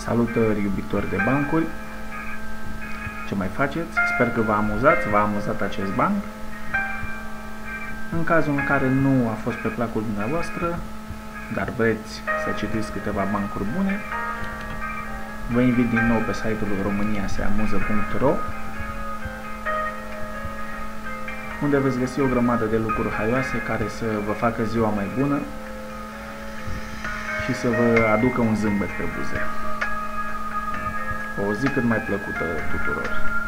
Salutări iubitori de bancuri! Ce mai faceți? Sper că v-a amuzat acest banc. În cazul în care nu a fost pe placul dumneavoastră, dar vreți să citiți câteva bancuri bune, vă invit din nou pe site-ul romaniaseamuză.ro, unde veți găsi o grămadă de lucruri haioase care să vă facă ziua mai bună și să vă aducă un zâmbet pe buze. O zi cât mai plăcută tuturor!